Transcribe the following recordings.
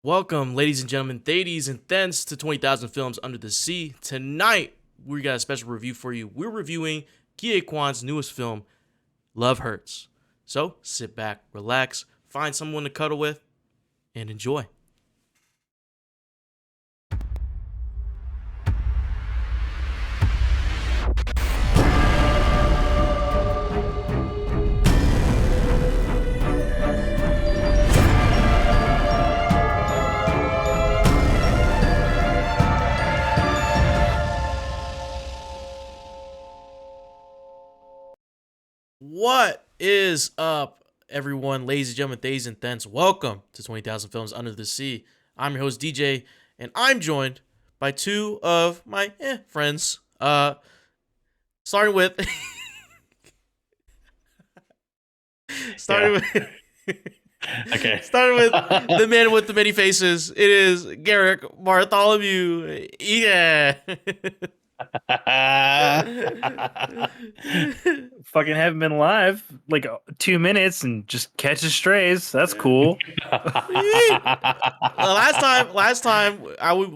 Welcome, ladies and gentlemen, thadies and thens to 20,000 Films Under the Sea. Tonight, we got a special review for you. We're reviewing Kie Kwan's newest film, Love Hurts. So, sit back, relax, find someone to cuddle with, and enjoy. What is up, everyone, ladies and gentlemen, thadies and thens? Welcome to 20,000 Films Under the Sea. I'm your host, DJ, and I'm joined by two of my friends. Starting with... starting with... Okay. Starting with the man with the many faces. It is Garrick Bartholomew. Yeah. Fucking haven't been live like 2 minutes and just catches strays. That's cool. last time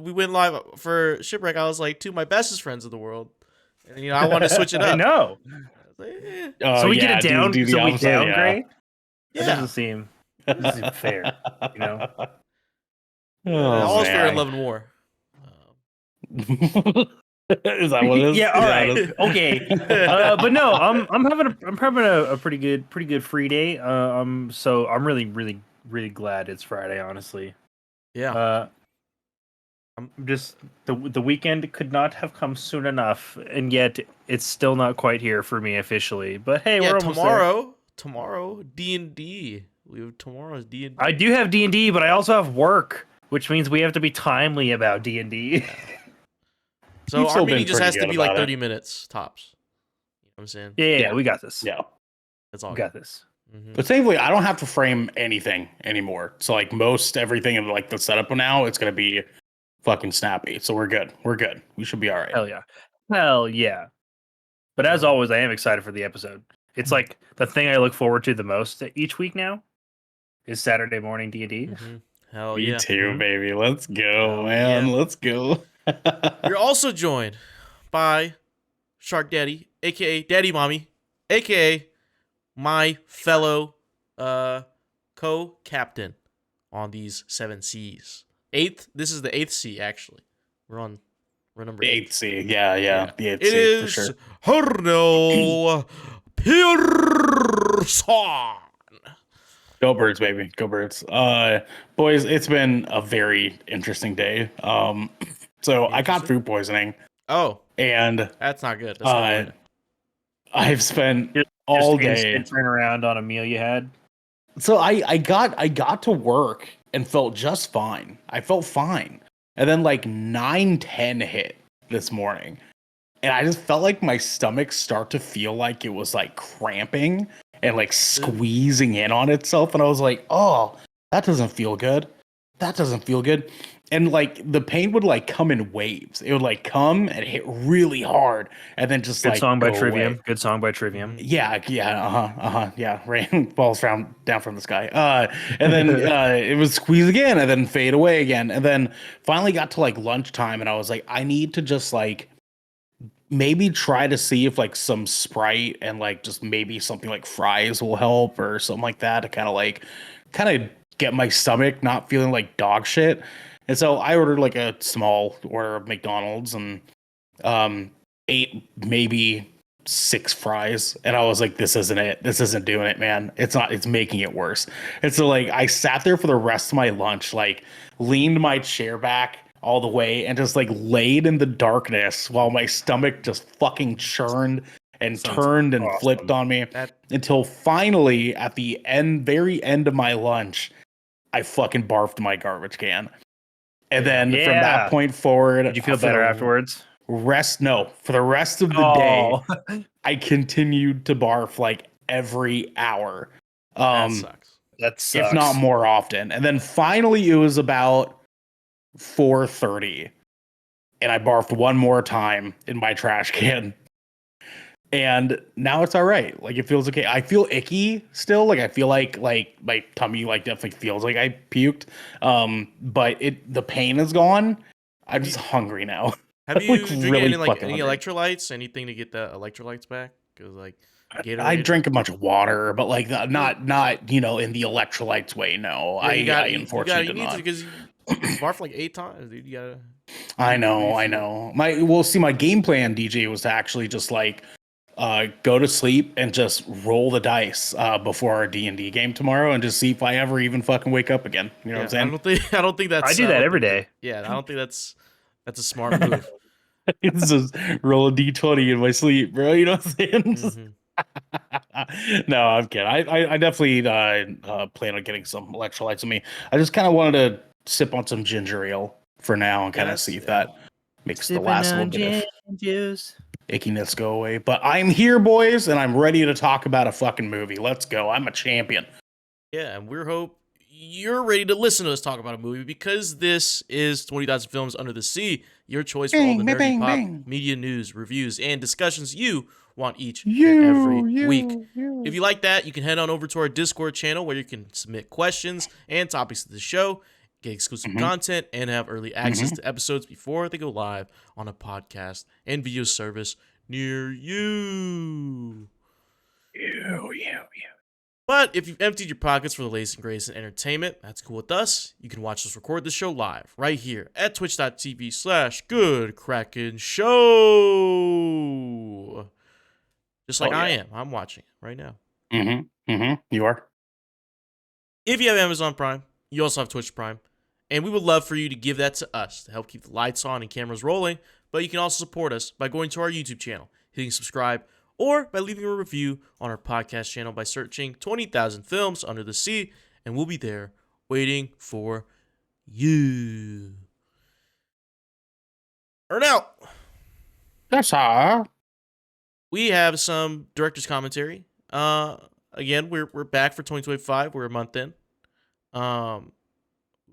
we went live for Shipwreck, I was like two of my bestest friends in the world, and I wanted to switch it up. I know. So we get it down. Do the So we opposite, downgrade. Yeah, That doesn't seem fair. You know. all is fair in man. love and war. Is that what it is? Yeah. All Yeah, right. it is. Okay. But no, I'm having a pretty good free day. So I'm really glad it's Friday. Honestly. Yeah, I'm just the weekend could not have come soon enough, and yet it's still not quite here for me officially. But hey, yeah. we're almost there. Tomorrow, D&D. We have tomorrow's D&D. I do have D&D, but I also have work, which means we have to be timely about D&D. So You've our still meeting been just pretty has to good be like about it. 30 minutes tops. You know what I'm saying? Yeah, we got this. Yeah. That's all. We got this. Mhm. But thankfully, I don't have to frame anything anymore. So like everything of like the setup now, it's gonna be fucking snappy. So we're good. We're good. We should be all right. Hell yeah. But as always, I am excited for the episode. It's like the thing I look forward to the most each week now is Saturday morning D&D. Mhm. Hell Me yeah. too, Mhm. baby. Let's go, Hell man. yeah. Let's go. We're also joined by Shark Daddy, aka Daddy Mommy, aka my fellow co-captain on these 7 C's. This is the 8th C actually. We're number The 8. eighth C. Yeah. The eighth It C for is sure. Hernel Pearson. Go Birds, baby. Go Birds. Boys, it's been a very interesting day. So I got food poisoning, Oh, and that's not good. That's not good. I've spent Just all instant day. turn around on a meal you had. So I got to work and felt just fine. I felt fine, and then like 9:10 hit this morning, and I just felt like my stomach start to feel like it was like cramping and like squeezing in on itself, and I was like, oh, that doesn't feel good. That doesn't feel good. And like the pain would like come in waves. It would like come and hit really hard, and then just Good like song by go Trivium. away. Good song by Trivium. Yeah, yeah, rain falls down from the sky. And then it would squeeze again, and then fade away again, and then finally got to like lunchtime, and I was like, I need to just like maybe try to see if like some Sprite and like just maybe something like fries will help or something like that to kind of get my stomach not feeling like dog shit. And so I ordered like a small order of McDonald's and ate maybe 6 fries, and I was like, this isn't it. This isn't doing it, man. It's making it worse. And so like I sat there for the rest of my lunch, like leaned my chair back all the way and just like laid in the darkness while my stomach just fucking churned and Sounds turned and awesome. flipped on me That until finally at the very end of my lunch, I fucking barfed my garbage can. And then from Yeah. that point forward, Did you feel for better the afterwards? for the rest of the day, I continued to barf like every hour. sucks. That sucks. If not more often. And then finally it was about 4:30 and I barfed one more time in my trash can. And now it's all right. Like it feels okay. I feel icky still. Like I feel like my tummy like definitely feels like I puked. But the pain is gone. I'm just hungry now. Have I'm like you drinking really any like fucking any hungry. electrolytes? Anything to get the electrolytes back? Because like I Gatorade. drink a bunch of water, but like Yeah, not in the electrolytes way. No, yeah, I unfortunately you did need to not. because you barfed like 8 times, dude. You I need to know, I refuel. know. My game plan, DJ, was to actually just like go to sleep and just roll the dice before our D&D game tomorrow and just see if I ever even fucking wake up again. You know what I'm Yeah, saying? I don't think I that's do I that don't every think that day. yeah, I don't think that's a smart move. It's just roll a D20 in my sleep, bro. You know what I'm saying? Hmm. No, I'm kidding. I definitely plan on getting some electrolytes in me. I just kind of wanted to sip on some ginger ale for now and Yeah, kind of that's see if yeah. that makes the Sipping last little on bit of gin juice. ickiness go away. But I'm here, boys, and I'm ready to talk about a fucking movie. Let's go. I'm a champion. Yeah, and we hope you're ready to listen to us talk about a movie because this is 20,000 Films Under the Sea, your choice for all the Bang, bang, nerdy bang, pop bang. media news, reviews, and discussions you want each and You, every week. you, If you. you like that, you can head on over to our Discord channel where you can submit questions and topics to the show, get exclusive Mm-hmm, content, and have early access mm-hmm. to episodes before they go live on a podcast and video service near you. You. But if you've emptied your pockets for the latest and greatest in entertainment, that's cool with us. You can watch us record the show live right here at twitch.tv/Good Kraken Show. Just like Oh, I yeah. am. I'm watching it right now. Mm-hmm, mm-hmm. You are? If you have Amazon Prime, you also have Twitch Prime. And we would love for you to give that to us to help keep the lights on and cameras rolling. But you can also support us by going to our YouTube channel, hitting subscribe, or by leaving a review on our podcast channel by searching 20,000 Films Under the Sea. And we'll be there waiting for you. Or now, That's all. we have some director's commentary. Again, we're back for 2025. We're a month in.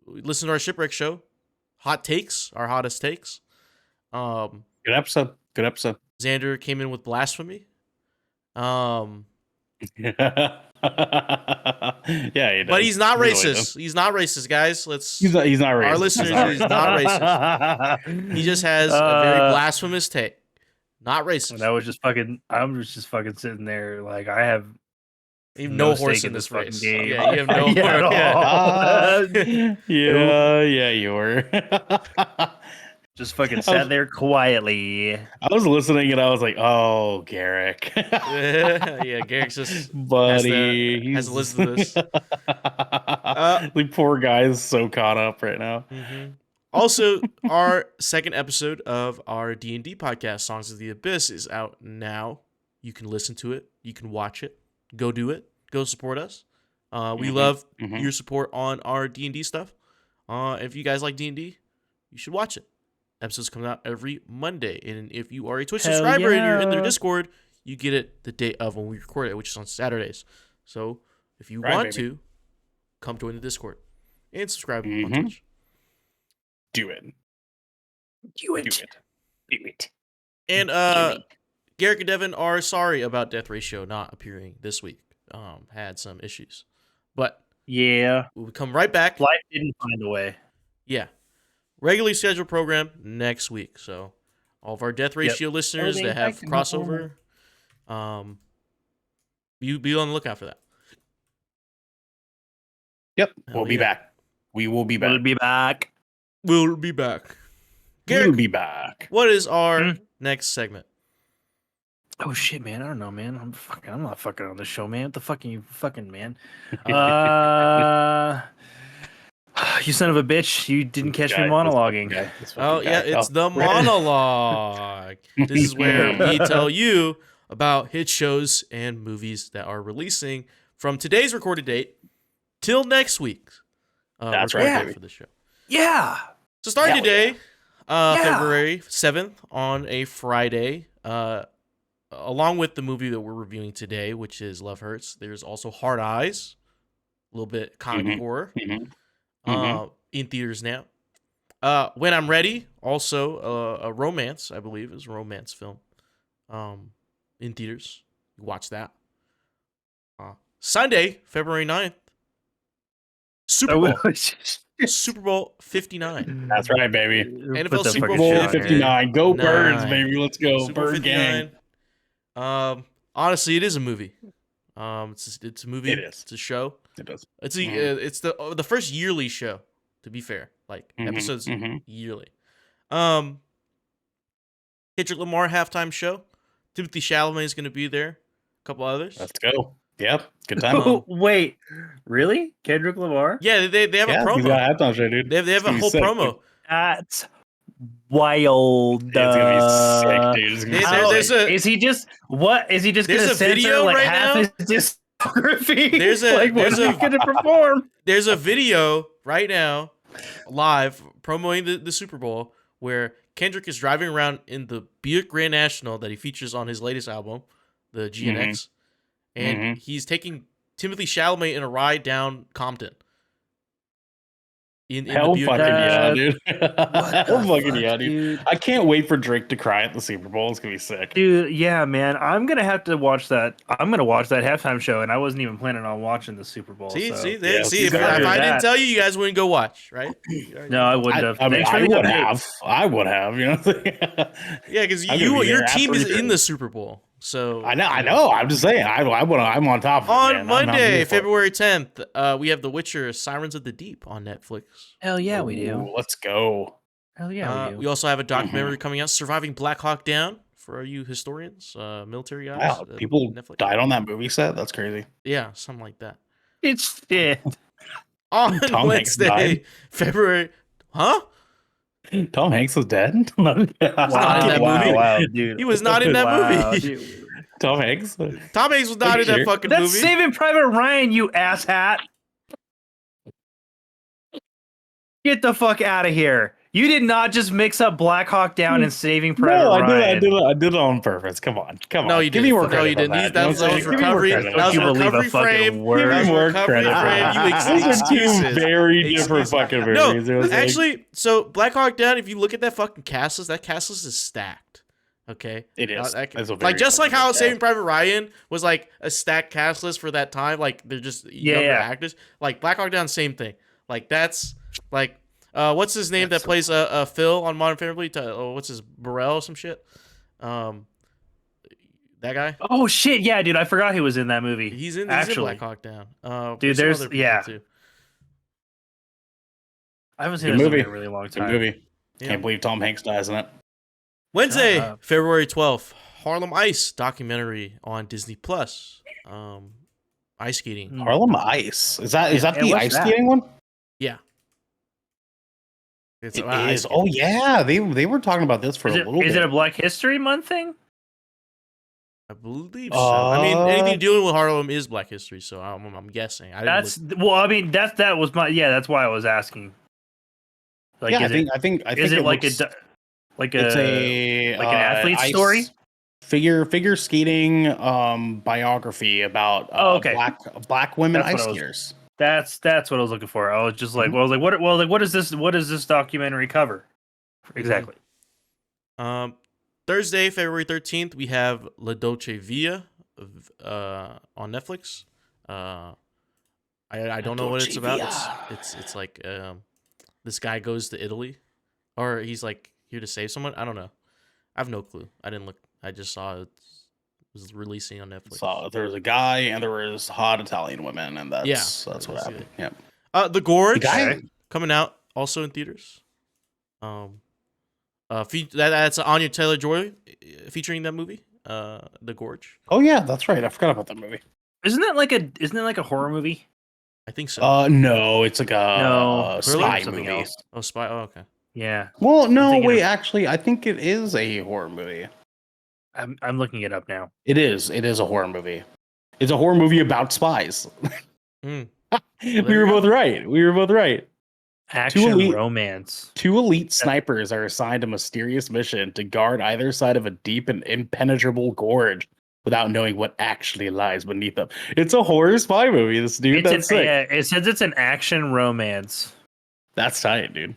Listen to our shipwreck show, hot takes, our hottest takes. Good episode. Good episode. Xander came in with blasphemy. Um, Yeah, he does. but he's not He really does. racist. He's not racist, guys. He's not Our racist. listeners, he's not racist. He just has a very blasphemous take. Not racist. And I was just fucking sitting there like I have You have no no horse stake in in this this fucking race. game. Yeah, you have no Yeah, horse. at Yeah. all. Yeah, you were. Just fucking sat there quietly. I was listening and I was like, "Oh, Garrick, Yeah, Garrick's just buddy, has to listen to this. The poor guy is so caught up right now." Mm-hmm. Also, our second episode of our D&D podcast, Songs of the Abyss, is out now. You can listen to it. You can watch it. Go do it. Go support us. We love your support on our D&D stuff. If you guys like D&D, you should watch it. Episodes come out every Monday. And if you are a Twitch subscriber and you're in their Discord, you get it the day of when we record it, which is on Saturdays. So if you want to, come join the Discord and subscribe on Twitch. Do it. And Garrick and Devin are sorry about Death Ratio not appearing this week. Had some issues. But Yeah. we'll come right back. Life didn't find a way. Yeah. Regularly scheduled program next week. So all of our Death Ratio listeners that have crossover, you be on the lookout for that. Yep, Hell we'll be yeah. back. We will be back. We'll be back. We'll be back. We'll Garrick, be back. what is our next segment? Oh shit, man! I don't know, man. I'm not fucking on this show, man. What the fuck are you fucking, man? You son of a bitch! You didn't catch me monologuing. Oh yeah, it's the monologue. This is where we tell you about hit shows and movies that are releasing from today's recorded date till next week. That's recorded right, date for the show. Yeah. So starting today, Yeah. February 7th on a Friday, along with the movie that we're reviewing today, which is Love Hurts, there's also Hard Eyes, a little bit comic horror, in theaters now. When I'm Ready, also a romance, I believe, is a romance film. in theaters. Watch that. Sunday, February 9th, Super Bowl. Super Bowl 59. That's right, baby. NFL Put the Super fucking Bowl shit on here. 59. Go Birds, 9. baby. Let's go. Super Bowl Bird gang. 59. Honestly, it is a movie. It's a movie. It is. It's a show. It does. It's the first yearly show. To be fair, like episodes yearly. Kendrick Lamar halftime show. Timothy Chalamet is going to be there. A couple others. Let's go. Yep. Good time. Wait, really? Kendrick Lamar? Yeah, they have a He's promo. got halftime show, dude. They have It's a gonna be whole sick, promo. dude. That's wild. It's gonna be sick, dude. It's gonna be There's sick. a Is he just There's gonna a video censor like right half now? his discography? There's a- like there's what's he a- gonna perform? There's a video right now, live, promoting the Super Bowl, where Kendrick is driving around in the Buick Grand National that he features on his latest album, the GNX, and he's taking Timothy Chalamet in a ride down Compton. In Hell the Buick fucking Grand yeah, National. dude. Hell fucking yeah, dude. I can't wait for Drake to cry at the Super Bowl. It's gonna be sick. Dude, yeah, man. I'm gonna have to watch that. I'm gonna watch that halftime show, and I wasn't even planning on watching the Super Bowl. See, so. see, yeah, see. he's If gotta do I didn't that. tell you, you guys wouldn't go watch, right? No, I wouldn't have. I mean, Thanks for I the would update. have. I would have. You know what I'm saying? Yeah, because I'm gonna be your there team is after in the Super Bowl. So I know. I'm just saying. I'm on top of it. on man. I'm Monday, here for it. February 10th, we have The Witcher: Sirens of the Deep on Netflix. Hell yeah, we do. Ooh, let's go. Hell yeah, we do. We also have a documentary coming out, Surviving Black Hawk Down, for you historians, military guys. Wow, people Netflix. died on that movie set. That's crazy. Yeah, something like that. It's shit. On Tom Hanks Wednesday, died? February. Huh? Tom Hanks was dead. not in that movie. Wow, dude. He was not in that Wow, movie. dude. Tom Hanks. Tom Hanks was not in that Sure. fucking That's movie. Saving Private Ryan, you asshat. Get the fuck out of here. You did not just mix up Black Hawk Down and Saving Private No, Ryan. I did it on purpose. Come on. No, you Give didn't. me more No, credit. you didn't. on That That was Give me more recovery. credit. That was Don't you believe a recovery fucking frame. word. Give That me was more recovery credit. frame. You Those are two excuses. very different Excuses. fucking No, movies. It was like- actually, so Black Hawk Down, if you look at that fucking cast list, that cast list is stacked. Okay? it is. That- It's a very like, just like fucking how good Saving cast. Private Ryan was like a stacked cast list for that time, like they're just younger Yeah. actors. Like Black Hawk Down, same thing. Like that's like what's his name that plays Phil on Modern Family? What's his Burrell or some shit? That guy. Oh shit, yeah, dude. I forgot he was in that movie. He's in Actually. Black Hawk Down. Dude, some there's- other people yeah. too. I haven't seen Good this movie. in a really long Good time. movie. Yeah. Can't believe Tom Hanks dies in it. Wednesday, Shut up. February 12th, Harlem Ice documentary on Disney Plus. Ice skating. Harlem Ice. Is that Yeah, the what's ice that? skating one? Yeah. It's It about ice is. skating. Oh yeah, they were talking about this for Is a it, little is bit. it a Black History Month thing? I believe so. I mean, Uh, anything dealing with Harlem is Black History, so I'm guessing. I didn't That's look- well, I mean, that was my that's why I was asking. Like, yeah, is I think is it like looks- like it's a a like an athlete's ice story? figure skating biography about Oh, okay. black women That's what ice I was- skaters. That's what I was looking for. I was just like, Mhm. well, what does this documentary cover? Exactly. Thursday, February 13th, we have La Dolce Via on Netflix. I don't know what it's Dolce about. Via. It's like this guy goes to Italy, or he's like here to save someone. I don't know. I have no clue. I didn't look. I just saw it was releasing on Netflix. So there was a guy and there was hot Italian women, and that's Yeah, what that's happened. it. Yeah, The Gorge the guy. coming out also in theaters. That's Anya Taylor-Joy featuring that movie. The Gorge. Oh yeah, that's right. I forgot about that movie. Isn't it like a horror movie? I think so. No, it's like a No, spy something movie. else. Oh, Spy. Oh, okay. Yeah, Well, no, thinking wait. of- Actually, I think it is a horror movie. I'm looking it up now. It is. It is a horror movie. It's a horror movie about spies. Hmm. We were both right. We were both right. Action elite- romance. Two elite snipers are assigned a mysterious mission to guard either side of a deep and impenetrable gorge without knowing what actually lies beneath them. It's a horror spy movie. This dude, that's sick. It says it's an action romance. That's tight, dude.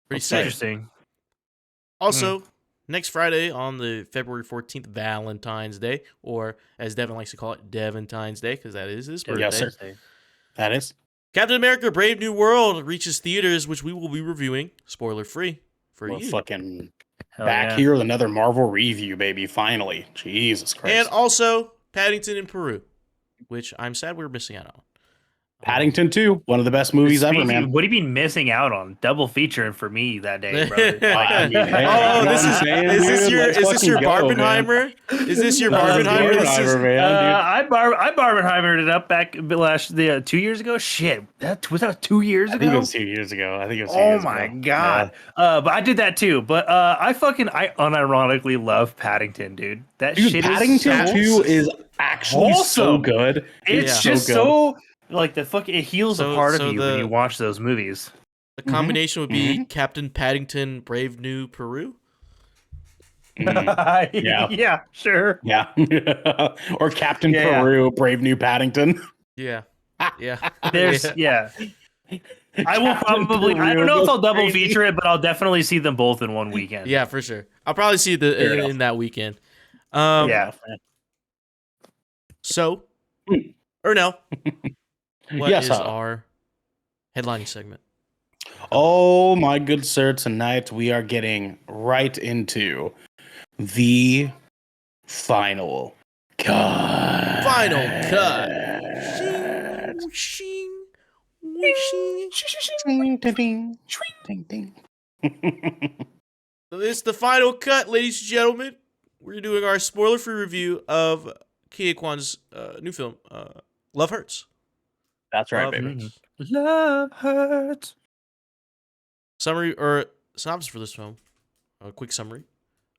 Pretty That's sick. tight. Interesting. Also, next Friday on the February 14th, Valentine's Day, or as Devin likes to call it, Deventine's Day, because that is his birthday. Yes, sir. That is. Captain America: Brave New World reaches theaters, which we will be reviewing, spoiler free, for We're you. fucking Hell back yeah. here with another Marvel review, baby. Finally, Jesus Christ. And also Paddington in Peru, which I'm sad we're missing out on. Paddington 2, one of the best movies ever, man. What have you been missing out on? Double feature for me that day, bro. I mean, hey, oh, you know this what I'm is saying, is this dude? your Let's is this your fucking go, man. Barbenheimer? Is this your Let's Barbenheimer? go, This is, Barbenheimer, man, dude. I Barbenheimered it up back last 2 years ago. Shit, was that 2 years I ago? think it was 2 years ago. Oh my god! But I did that too. But I unironically love Paddington, dude. That Dude, shit Paddington is 2 is actually so wholesome. good. It's Yeah. just good. so like the fuck. It heals So- a part so of you when you watch those movies. the combination would be Captain Paddington, Brave New Peru. Yeah. Yeah, sure. Yeah. Or Captain Yeah. Peru, Brave New Paddington. Yeah, yeah. There's I will Captain probably. I don't Peru know if goes I'll double crazy. feature it, but I'll definitely see them both in one weekend. Yeah, for sure. I'll probably see Fair enough. in that weekend. Yeah. So, Ernell, what Yes, is sir. our headlining segment? Oh my good sir, tonight we are getting right into the final cut. Final cut. Shing, whooshing. Ding, ding, ding, ding, ding. So it's the final cut, ladies and gentlemen. We're doing our spoiler-free review of Kia Kwan's new film, Love Hurts. That's right, Love baby. Hurts. Love hurts. Summary or synopsis for this film. A quick summary.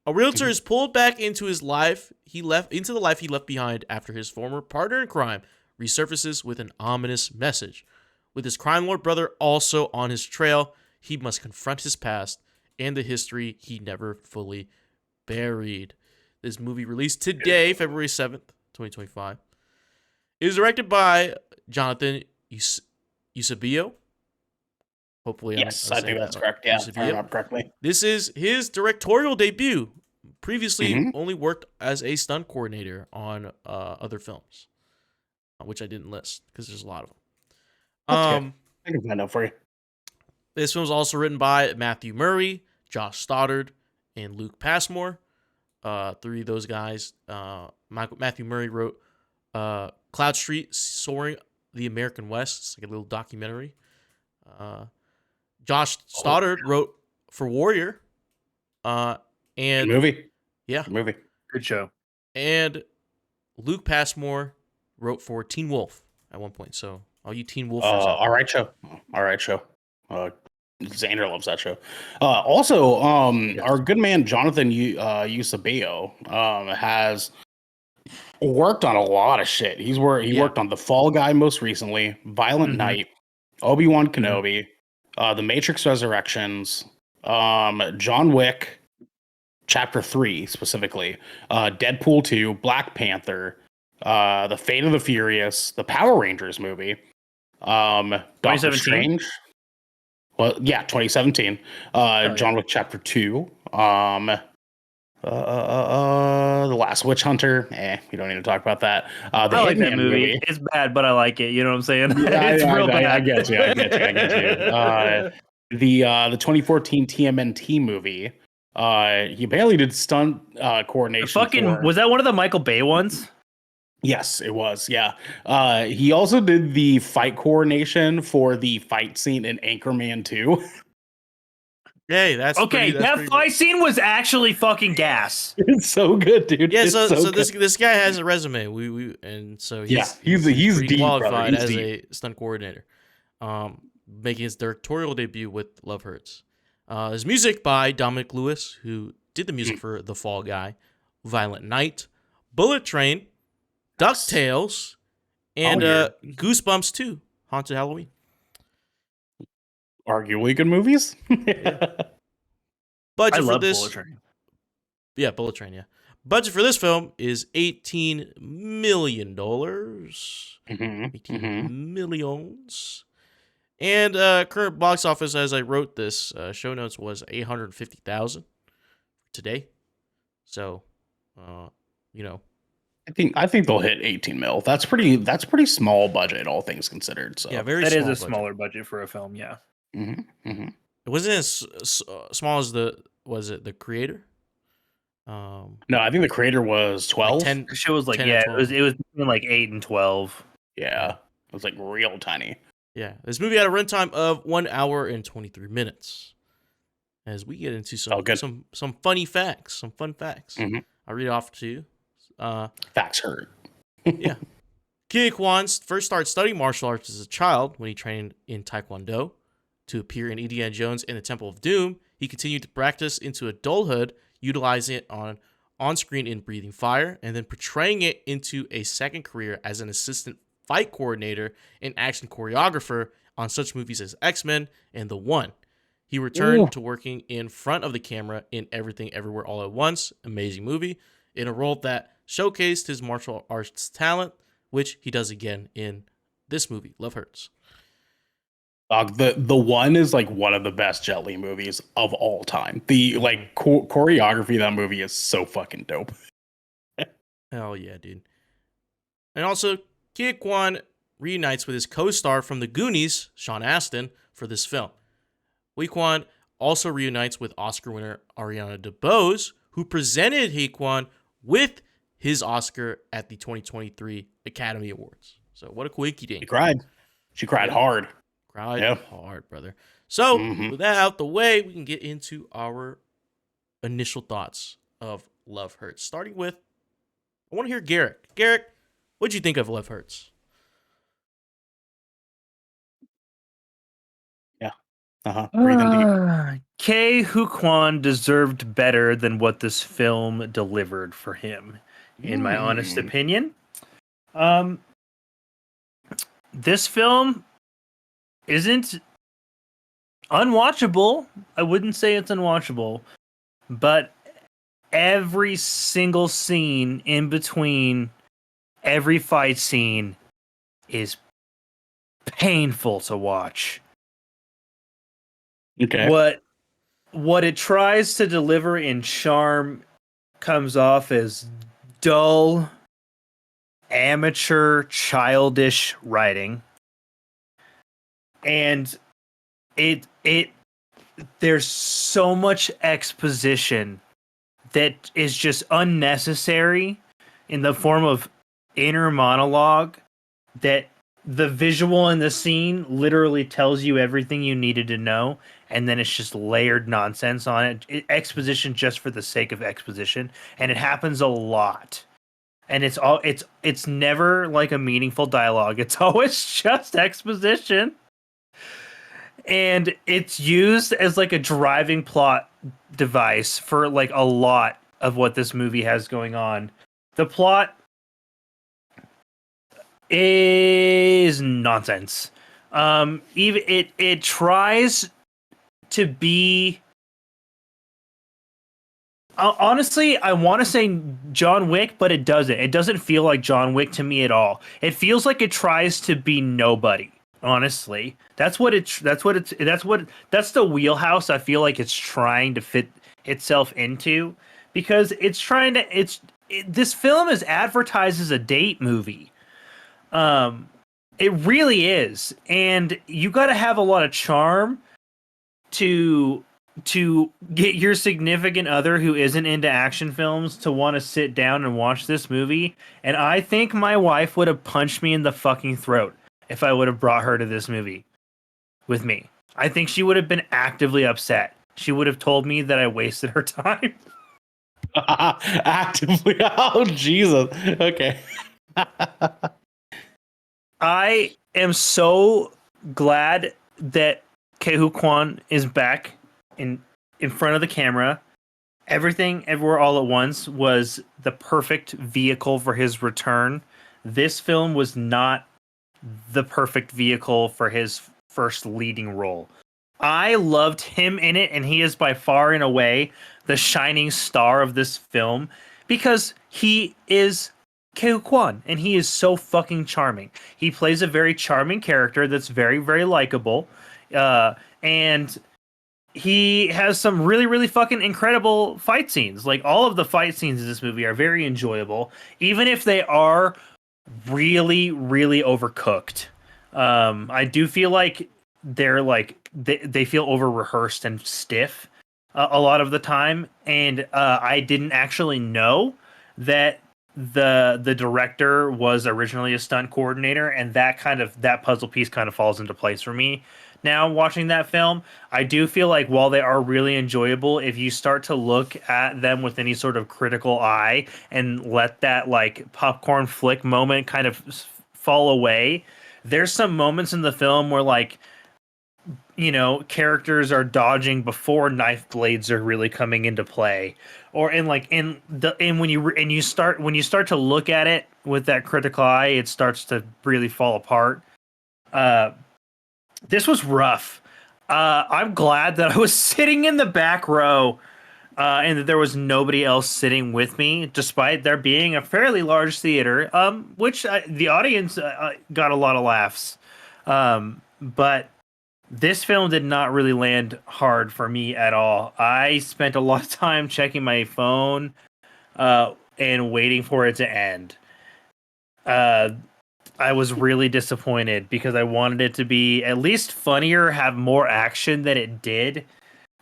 A realtor is pulled back into his life he left behind after his former partner in crime resurfaces with an ominous message. With his crime lord brother also on his trail, he must confront his past and the history he never fully buried. This movie released today, February 7th, 2025. It is directed by Jonathan Eusebio. Hopefully, Yes, I'm I saying think that's that correct. Yeah, Eusebio. if I remember correctly. This is his directorial debut. Previously, Mhm. only worked as a stunt coordinator on other films, which I didn't list because there's a lot of them. That's good. I can find out for you. This film was also written by Matthew Murray, Josh Stoddard, and Luke Passmore. Three of those guys. Matthew Murray wrote Cloud Street, Soaring the American West. It's like a little documentary. Josh Stoddard wrote for Warrior. Good And movie. yeah, Good movie. Good show. and Luke Passmore wrote for Teen Wolf at one point. So all you Teen Wolfers out All right, show. All right, show. Xander loves that show. Also, our good man Jonathan Eusebio has worked on a lot of shit. He worked on The Fall Guy most recently, Violent Mhm. Night, Obi-Wan Kenobi, The Matrix Resurrections, John Wick, Chapter 3 specifically, Deadpool 2, Black Panther, The Fate of the Furious, the Power Rangers movie, Doctor 2017? Strange. Well, yeah, 2017. John Wick Chapter 2. The Last Witch Hunter. We don't need to talk about that. The I like that Hitman movie. It's bad, but I like it. You know what I'm saying? It's real bad. I get you. The 2014 TMNT movie. He barely did stunt coordination. Was that one of the Michael Bay ones? Yes, it was. Yeah. He also did the fight coordination for the fight scene in Anchorman 2. Hey, that's Okay, pretty, that fight scene was actually fucking gas. It's so good, dude. Yeah, It's so good. this guy has a resume. So he's pretty deep, qualified brother. He's as deep. a stunt coordinator. Making his directorial debut with Love Hurts. His music by Dominic Lewis, who did the music for The Fall Guy, Violent Night, Bullet Train, DuckTales, and Goosebumps 2, Haunted Halloween. Arguably good movies. Budget I for love this, Bullet Train. yeah, Bullet Train, yeah. Budget for this film is $18 million. Mhm, 18 mhm. millions. And current box office, as I wrote this show notes, was 850,000 today, So, you know, I think they'll hit 18 mil. That's pretty small budget, all things considered. So yeah, very That is small a budget. smaller budget for a film, yeah. It wasn't as small as the creator. No, I think the creator was 12. Like 10, The show was like, 10 or yeah, 12. it was between like 8 and 12. Yeah, it was like real tiny. Yeah, this movie had a runtime of 1 hour and 23 minutes. As we get into good. some funny facts, some fun facts. Mhm. I'll read it off to you. Facts hurt. Yeah. Kie Kwan first started studying martial arts as a child when he trained in Taekwondo to appear in Indiana Jones and the Temple of Doom. He continued to practice into adulthood, utilizing it on screen in Breathing Fire, and then portraying it into a second career as an assistant fight coordinator and action choreographer on such movies as X-Men and The One. He returned to working in front of the camera in Everything Everywhere All at Once, amazing movie, in a role that showcased his martial arts talent, which he does again in this movie, Love Hurts. The One is like one of the best Jet Li movies of all time. The like choreography of that movie is so fucking dope. Hell yeah, dude. And also, Kie Kwan reunites with his co-star from The Goonies, Sean Astin, for this film. Kie Kwan also reunites with Oscar winner Ariana DeBose, who presented Kie Kwan with his Oscar at the 2023 Academy Awards. So what a quickie dink. She cried. She cried hard. Cried hard, brother. So with that out the way, we can get into our initial thoughts of Love Hurts. Starting with, I want to hear Garrick. Garrick, what'd you think of Love Hurts? Yeah. Breathing deep. Ke Huy Quan deserved better than what this film delivered for him, in my honest opinion. This film isn't unwatchable. I wouldn't say it's unwatchable, but every single scene in between every fight scene is painful to watch. Okay. What it tries to deliver in charm comes off as dull, amateur, childish writing. And there's so much exposition that is just unnecessary in the form of inner monologue that the visual in the scene literally tells you everything you needed to know, and then it's just layered nonsense on it. Exposition just for the sake of exposition, and it happens a lot. And it's never like a meaningful dialogue. It's always just exposition. And it's used as like a driving plot device for like a lot of what this movie has going on. The plot is nonsense. Even it tries to be. Honestly, I want to say John Wick, but it doesn't. It doesn't feel like John Wick to me at all. It feels like it tries to be nobody. Honestly, that's the wheelhouse I feel like it's trying to fit itself into, because this film is advertised as a date movie. It really is, and you got to have a lot of charm to get your significant other who isn't into action films to want to sit down and watch this movie. And I think my wife would have punched me in the fucking throat if I would have brought her to this movie with me. I think she would have been actively upset. She would have told me that I wasted her time. Actively? Oh, Jesus. Okay. I am so glad that Ke Huy Quan is back in front of the camera. Everything, Everywhere, All at Once was the perfect vehicle for his return. This film was not the perfect vehicle for his first leading role. I loved him in it, and he is by far and away the shining star of this film because he is Ke Huy Quan, and he is so fucking charming. He plays a very charming character that's very, very likable, and he has some really, really fucking incredible fight scenes. Like, all of the fight scenes in this movie are very enjoyable, even if they are really, really overcooked. I do feel like they're like they feel over rehearsed and stiff a lot of the time, and I didn't actually know that the director was originally a stunt coordinator, and that puzzle piece kind of falls into place for me now watching that film. I do feel like while they are really enjoyable, if you start to look at them with any sort of critical eye and let that like popcorn flick moment kind of fall away, there's some moments in the film where like, you know, characters are dodging before knife blades are really coming into play, or and like and when you start to look at it with that critical eye, it starts to really fall apart. This was rough. I'm glad that I was sitting in the back row, and that there was nobody else sitting with me, despite there being a fairly large theater, which the audience got a lot of laughs. But this film did not really land hard for me at all. I spent a lot of time checking my phone and waiting for it to end. I was really disappointed because I wanted it to be at least funnier, have more action than it did.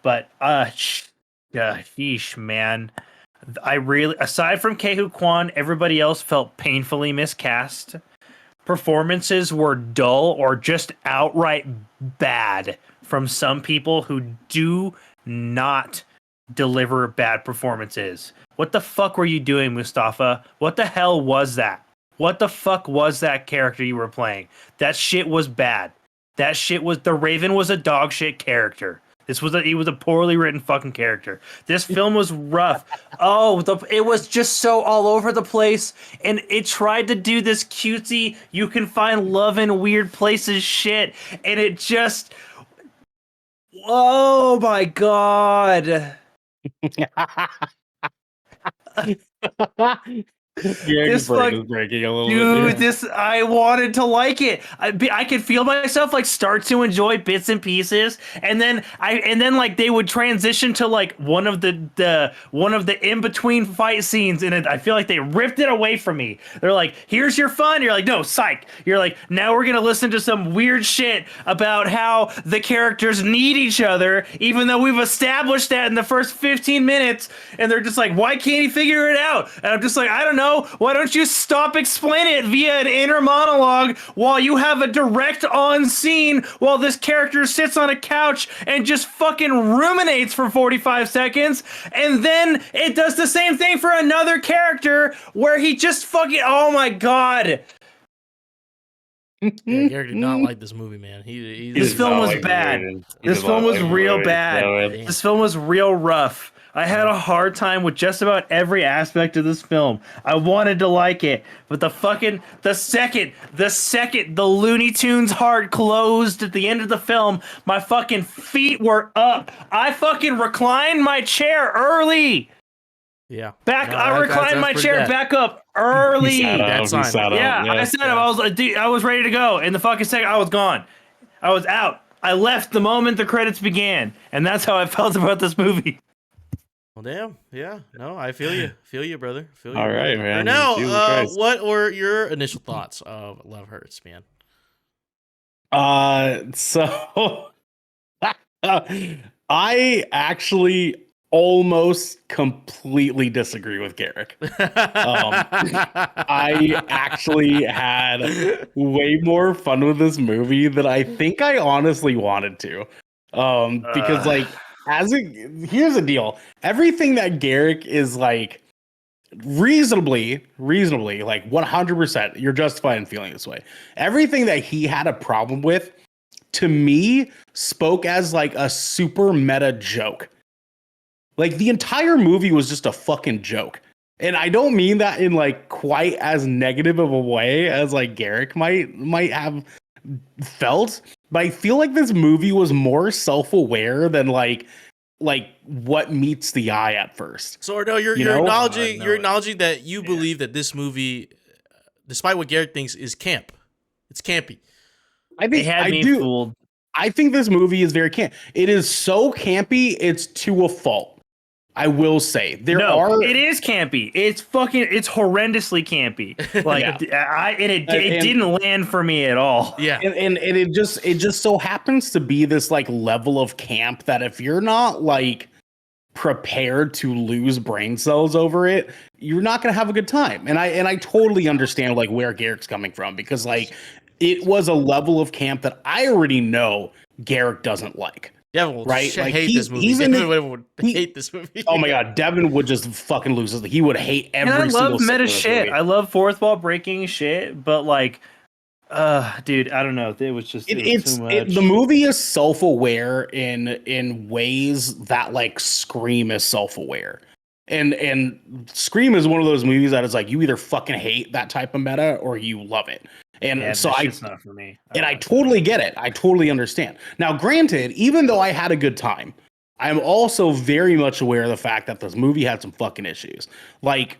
But sheesh, man. I really, aside from Kehu Kwan, everybody else felt painfully miscast. Performances were dull or just outright bad from some people who do not deliver bad performances. What the fuck were you doing, Mustafa? What the hell was that? What the fuck was that character you were playing? That shit was bad. That shit was, the Raven was a dog shit character. He was a poorly written fucking character. This film was rough. It was just so all over the place, and it tried to do this cutesy, you can find love in weird places shit, and it just, oh my god. This brain is breaking a little Dude, bit. I wanted to like it. I could feel myself like start to enjoy bits and pieces, and then like they would transition to like one of the in between fight scenes, and I feel like they ripped it away from me. They're like, "Here's your fun." You're like, "No, psych." You're like, "Now we're gonna listen to some weird shit about how the characters need each other, even though we've established that in the first 15 minutes." And they're just like, "Why can't he figure it out?" And I'm just like, "I don't know. Why don't you stop explaining it via an inner monologue while you have a direct on scene while this character sits on a couch and just fucking ruminates for 45 seconds, and then it does the same thing for another character where he just fucking, oh my god." Yeah, Garrett did not like this movie, man. This film was bad. This film was real bad. This film was real rough. I had a hard time with just about every aspect of this film. I wanted to like it, but the second the Looney Tunes heart closed at the end of the film, my fucking feet were up. I fucking reclined my chair early. Yeah. I reclined my chair back up early. He sat up. I said I was like, dude, I was ready to go. In the fucking second, I was gone. I was out. I left the moment the credits began, and that's how I felt about this movie. Well, damn. Yeah. No, I feel you. Feel you, brother. Feel you. All right, man. Now, what were your initial thoughts of Love Hurts, man? So I actually almost completely disagree with Garrick. I actually had way more fun with this movie than I think I honestly wanted to. Because like, here's the deal. Everything that Garrick is like reasonably like 100%, you're justified in feeling this way. Everything that he had a problem with, to me, spoke as like a super meta joke. Like the entire movie was just a fucking joke. And I don't mean that in like quite as negative of a way as like Garrick might have felt, but I feel like this movie was more self-aware than like what meets the eye at first. So no, you're acknowledging that you believe that this movie, despite what Garrick thinks, is camp. It's campy. I think I do. Fooled. I think this movie is very camp. It is so campy, it's to a fault. I will say it is campy. It's horrendously campy. Like it didn't land for me at all. Yeah. And it just so happens to be this like level of camp that if you're not like prepared to lose brain cells over it, you're not going to have a good time. And I totally understand like where Garrick's coming from, because like it was a level of camp that I already know Garrick doesn't like. Yeah, well, right? Like, hate this movie. Would hate this movie. Oh my god, Devin would just fucking lose it. He would hate every single. And I love meta shit. I love fourth wall breaking shit, but like, dude, I don't know. It was just it's too much. The movie is self-aware in ways that like Scream is self-aware. And Scream is one of those movies that is like you either fucking hate that type of meta or you love it. And so it's not for me. I totally get it. I totally understand. Now, granted, even though I had a good time, I'm also very much aware of the fact that this movie had some fucking issues. Like,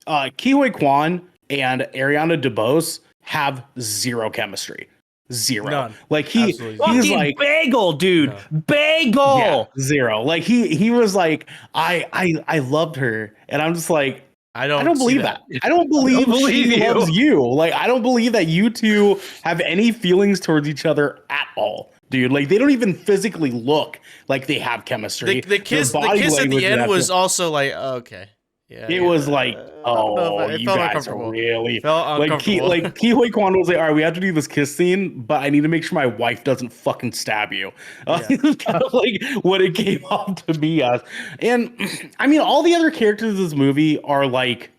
Ke Huy Quan and Ariana DeBose have zero chemistry. Zero. None. Like he's like bagel, dude. No. Bagel. Yeah, zero. Like he was like, I loved her, and I'm just like, I don't believe that. I don't believe she loves you. Like, I don't believe that you two have any feelings towards each other at all, dude. Like, they don't even physically look like they have chemistry. The kiss at the end was also like, okay. Yeah, it was like, you guys are really felt uncomfortable. Like Ke Huy Quan was like, all right, we have to do this kiss scene, but I need to make sure my wife doesn't fucking stab you. It's kind of like what it came off to be as. And I mean, all the other characters in this movie are like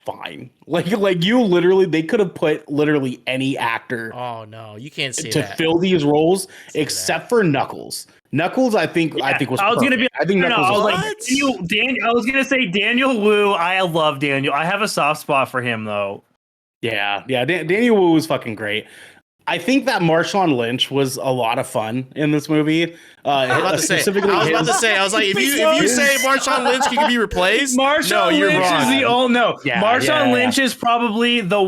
fine. Like you literally, they could have put literally any actor. Oh no, you can't say to that. Fill these roles except for Knuckles. Knuckles, I think was. I think Knuckles was I was gonna say Daniel Wu. I love Daniel. I have a soft spot for him though. Yeah. Daniel Wu was fucking great. I think that Marshawn Lynch was a lot of fun in this movie. I was about to say, if you say Marshawn Lynch can be replaced, Marshawn Lynch is probably the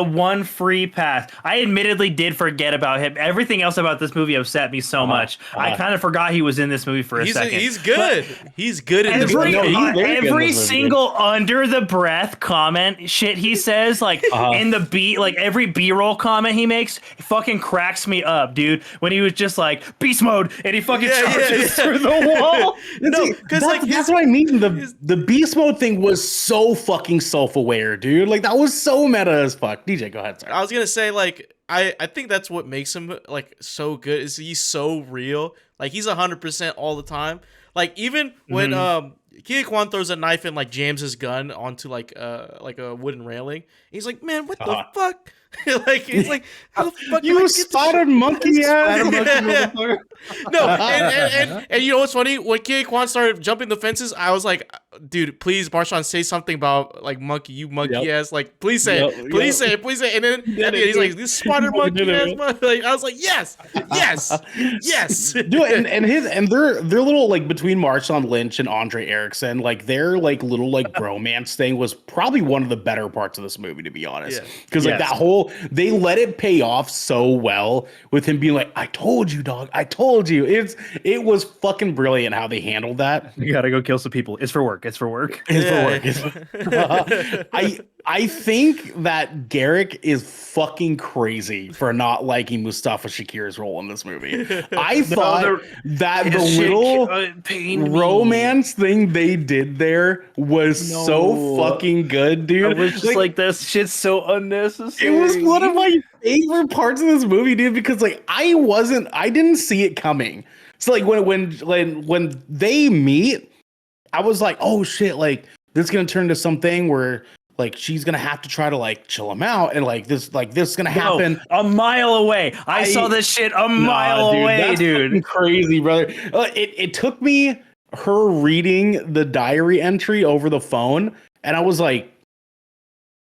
one free pass. I admittedly did forget about him. Everything else about this movie upset me so much. I kind of forgot he was in this movie for a second. He's good. He's good in this movie. Every single under the breath comment shit he says, like in the beat, like every B-roll comment he makes, fucking cracks me up, dude. When he was just like beast mode and he fucking charges through the wall. No, because that's what I mean. The beast mode thing was so fucking self-aware, dude. Like that was so meta as fuck. DJ, go ahead. Sorry. I was gonna say, like, I think that's what makes him like so good, is he's so real. Like he's 100% all the time. Like even when Ke Huy Quan throws a knife and like jams his gun onto like a wooden railing, he's like, man, what the fuck? Like he's like, how the fuck you spotted monkey ass. No, and you know what's funny? When Ke Huy Quan started jumping the fences, I was like, dude, please, Marshawn, say something about like monkey, you monkey ass. Like, please say it. Please say it. Please say it. And then he's like, this spotted monkey ass. Like, I was like, yes. Dude, and their little like between Marshawn Lynch and Andre Erickson, like their like little like bromance thing was probably one of the better parts of this movie, to be honest. Because like that whole, they let it pay off so well with him being like, I told you, dog. I told you. It was fucking brilliant how they handled that. You gotta go kill some people. It's for work. It's for work. I think that Garrick is fucking crazy for not liking Mustafa Shakir's role in this movie. I thought that the little romance thing they did there was so fucking good, dude. I was just like this shit's so unnecessary. It was one of my favorite parts of this movie, dude, because like I didn't see it coming. So like when they meet, I was like, oh shit, like this is gonna turn into something where like she's gonna have to try to like chill him out, and like this is gonna happen a mile away. I saw this shit a mile away, dude. Crazy, brother. It took me her reading the diary entry over the phone, and I was like,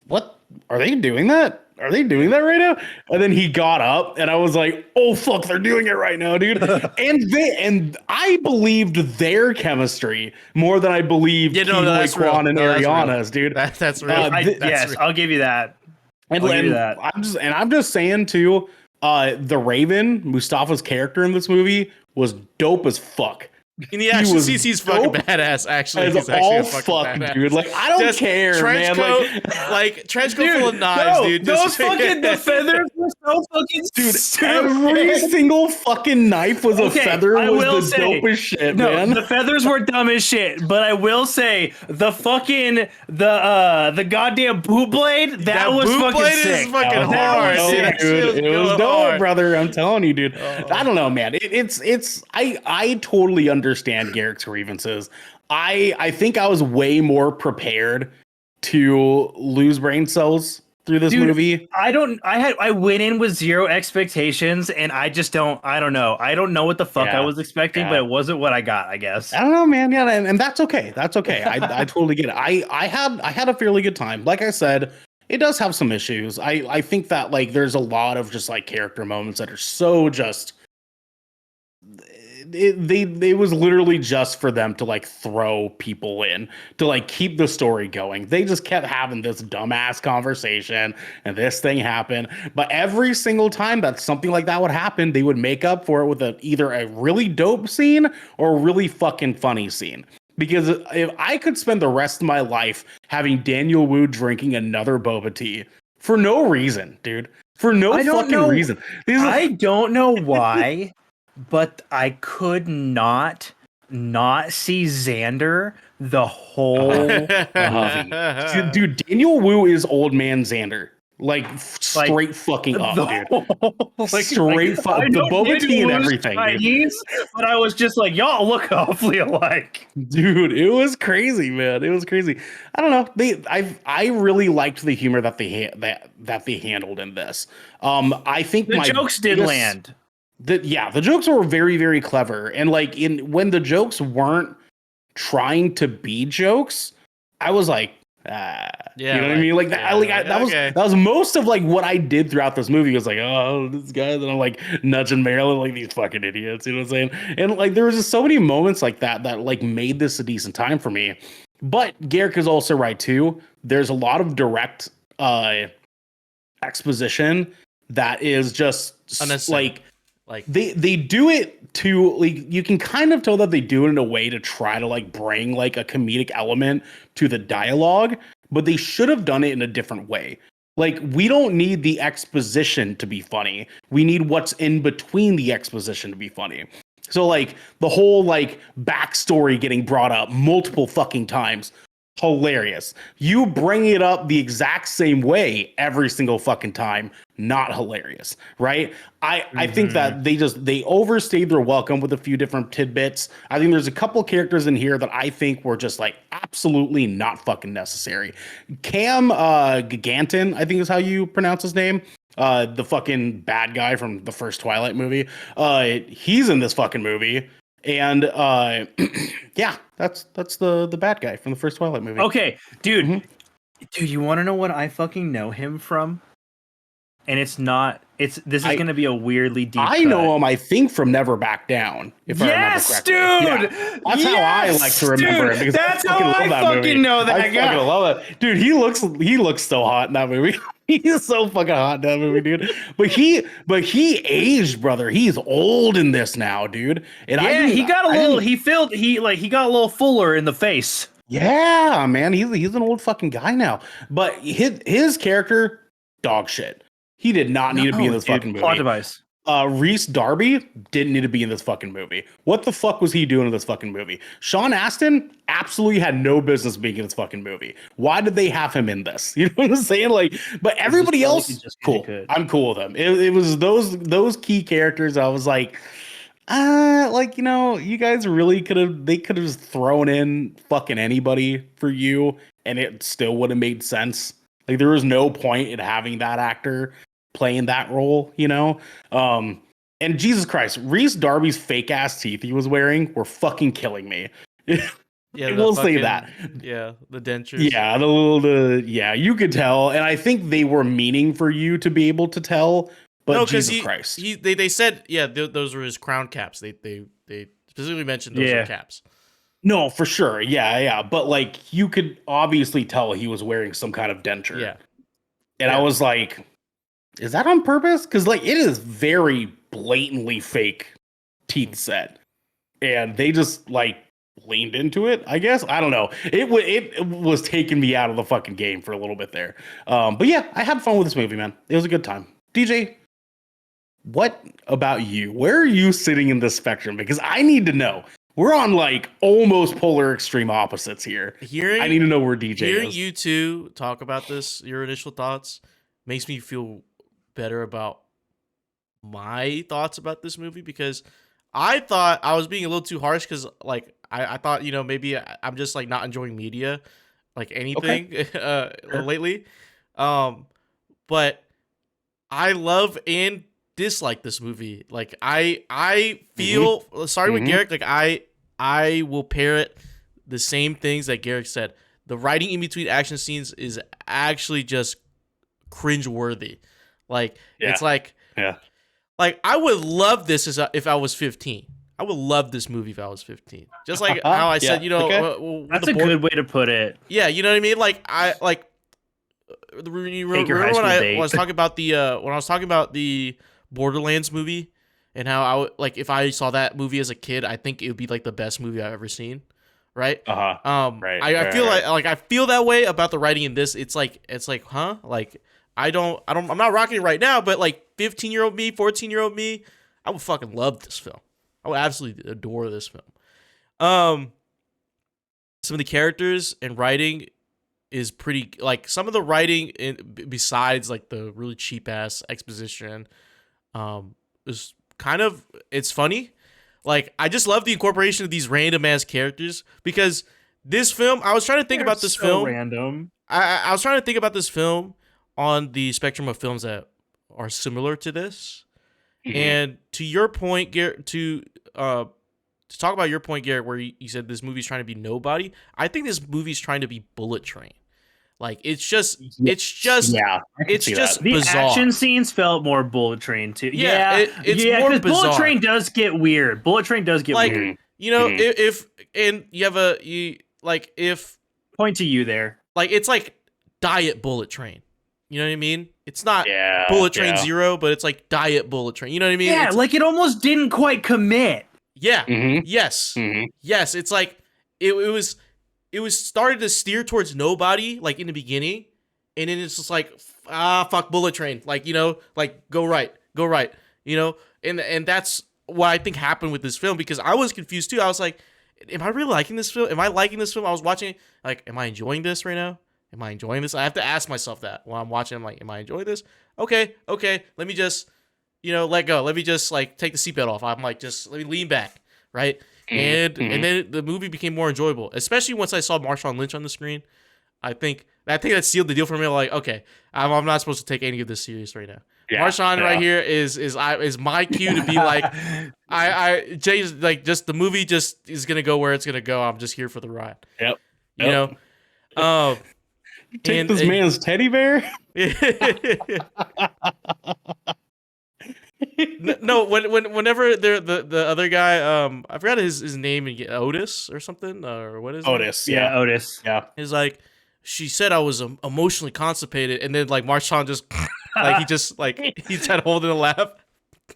what? Are they doing that? Are they doing that right now? And then he got up, and I was like, "Oh fuck, they're doing it right now, dude!" and I believed their chemistry more than I believed Ke Huy Quan and Ariana's, dude. That's real. Yes, I'll give you that. I'm just saying too. The Raven, Mustafa's character in this movie, was dope as fuck. In the action was scenes, he's fucking dope badass. Actually, as he's actually all a fucking fuck, badass. dude. Like, I don't Just care, trench man. coat, like trench coat full of knives, no, dude. Those Just fucking the feathers were so fucking Dude, stupid. every single fucking knife was a feather. I Was will the say, dopest shit, no, man. the feathers were dumb as shit. But I will say the fucking the goddamn boot blade that was boot fucking blade sick. is fucking That was hard, dope, dude. That shit was It was going dope, hard. brother. I'm telling you, dude. I don't know, man. I totally understand Garrick's grievances. I think I was way more prepared to lose brain cells through this movie. I went in with zero expectations, and I don't know. I don't know what the fuck I was expecting, but it wasn't what I got, I guess. I don't know, man. Yeah, and that's okay. That's okay. I totally get it. I had a fairly good time. Like I said, it does have some issues. I think that like there's a lot of just like character moments that are so just they was literally just for them to like throw people in to like keep the story going. They just kept having this dumbass conversation and this thing happened. But every single time that something like that would happen, they would make up for it with either a really dope scene or a really fucking funny scene. Because if I could spend the rest of my life having Daniel Wu drinking another boba tea for no reason, dude, for no fucking reason. I don't know why. But I could not see Xander the whole movie. Dude, Daniel Wu is old man Xander. Like straight fucking up, dude. Straight the boba tea and everything. Chinese, but I was just like, y'all look awfully alike. Dude, it was crazy, man. It was crazy. I don't know. I really liked the humor that they handled in this. I think the jokes did land. The jokes were very, very clever. And like when the jokes weren't trying to be jokes, I was like, you know what I mean? Like that was most of like what I did throughout this movie was like, oh, this guy, and I'm like nudging Marilyn like these fucking idiots, you know what I'm saying? And like there was just so many moments like that like made this a decent time for me. But Garrick is also right too. There's a lot of direct exposition that is just like they do it to like you can kind of tell that they do it in a way to try to like bring like a comedic element to the dialogue, but they should have done it in a different way. Like we don't need the exposition to be funny. We need what's in between the exposition to be funny. So like the whole like backstory getting brought up multiple fucking times. Hilarious. You bring it up the exact same way every single fucking time. Not hilarious, right? I think that they overstayed their welcome with a few different tidbits. I think there's a couple characters in here that I think were just like absolutely not fucking necessary. Cam Gigantin, I think is how you pronounce his name. The fucking bad guy from the first Twilight movie. He's in this fucking movie. And yeah, that's the bad guy from the first Twilight movie. Okay, dude. Dude, you want to know what I fucking know him from? And this is going to be a weirdly deep cut. know him, I think, from Never Back Down. If I remember correctly. Dude! Yeah. That's how I like to remember it. Because that's how I fucking know that guy. I fucking love it. Dude, he looks so hot in that movie. He's so fucking hot in that movie, dude. But he aged, brother. He's old in this now, dude. And he got a little fuller in the face. Yeah, man. He's an old fucking guy now. But his character, dog shit. He did not need to be in this fucking movie. Plot device. Rhys Darby didn't need to be in this fucking movie. What the fuck was he doing in this fucking movie? Sean Astin absolutely had no business being in this fucking movie. Why did they have him in this? You know what I'm saying? Like, but everybody else, cool. I'm cool with them. It was those key characters. I was like, like, you know, you guys really could have just thrown in fucking anybody for you, and it still would have made sense. Like, there was no point in having that actor playing that role, you know? And Jesus Christ, Rhys Darby's fake ass teeth he was wearing were fucking killing me. Yeah, we'll say that. Yeah, the dentures. Yeah, you could tell, and I think they were meaning for you to be able to tell. But no, Jesus Christ, they said those were his crown caps. They specifically mentioned those were caps. No, for sure, yeah, but like you could obviously tell he was wearing some kind of denture. Yeah, and I was like, Is that on purpose? Because like it is very blatantly fake teeth set, and they just like leaned into it. I guess I don't know. It was taking me out of the fucking game for a little bit there. But yeah, I had fun with this movie, man. It was a good time. DJ, what about you? Where are you sitting in this spectrum? Because I need to know. We're on like almost polar extreme opposites here. I need to know where DJ hearing is. you two talk about this, your initial thoughts, makes me feel better about my thoughts about this movie, because I thought I was being a little too harsh, because like I thought, maybe I'm just like not enjoying media, like anything lately. But I love and dislike this movie. Like I feel starting with Garrick, like I will parrot the same things that Garrick said. The writing in between action scenes is actually just cringeworthy. Like it's like I would love this if I was 15. I would love this movie if I was 15. Just like how I said, that's a good way to put it. Yeah, you know what I mean? Like I like remember when I was talking about the Borderlands movie, and how I would, like, if I saw that movie as a kid, I think it would be like the best movie I've ever seen. Right. I feel like I feel that way about the writing in this. It's like, huh? Like I'm not rocking it right now, but like 15-year-old me, 14-year-old me, I would fucking love this film. I would absolutely adore this film. Some of the characters and writing is pretty, like, some of the writing besides like the really cheap ass exposition, is kind of, it's funny. Like, I just love the incorporation of these random ass characters, because this film, I was trying to think about this film. Random. I was trying to think about this film on the spectrum of films that are similar to this. And to your point, Garrett, to talk about your point, Garrett, where you said this movie's trying to be Nobody, I think this movie's trying to be Bullet Train. Like, it's just the bizarre. Action scenes felt more Bullet Train too. It's more bizarre. Bullet Train does get weird. Bullet Train does get weird. If point to you there, like, it's like Diet Bullet Train. You know what I mean? It's not Bullet Train Zero, but it's like Diet Bullet Train. You know what I mean? Yeah, like it almost didn't quite commit. Yeah. Yes. Yes. It's like it was started to steer towards Nobody, like, in the beginning, and then it's just like, fuck Bullet Train, like, like, go right, and that's what I think happened with this film, because I was confused too. I was like, am I really liking this film? Am I liking this film? I was watching it, like, am I enjoying this right now? Am I enjoying this? I have to ask myself that while I'm watching. I'm like, am I enjoying this? Okay, let me just, let go. Let me just, like, take the seatbelt off. I'm like, just let me lean back, right? And then the movie became more enjoyable, especially once I saw Marshawn Lynch on the screen. I think that sealed the deal for me. Like, okay, I'm not supposed to take any of this serious right now. Marshawn right here is my cue to be like, Jay's like, just the movie just is gonna go where it's gonna go. I'm just here for the ride. Take this man's teddy bear. No, whenever the other guy, I forgot his name, Otis or something, or what is Otis? it? Otis. Yeah, he's like, she said I was emotionally constipated, and then like Marshawn just like he tried holding a laugh.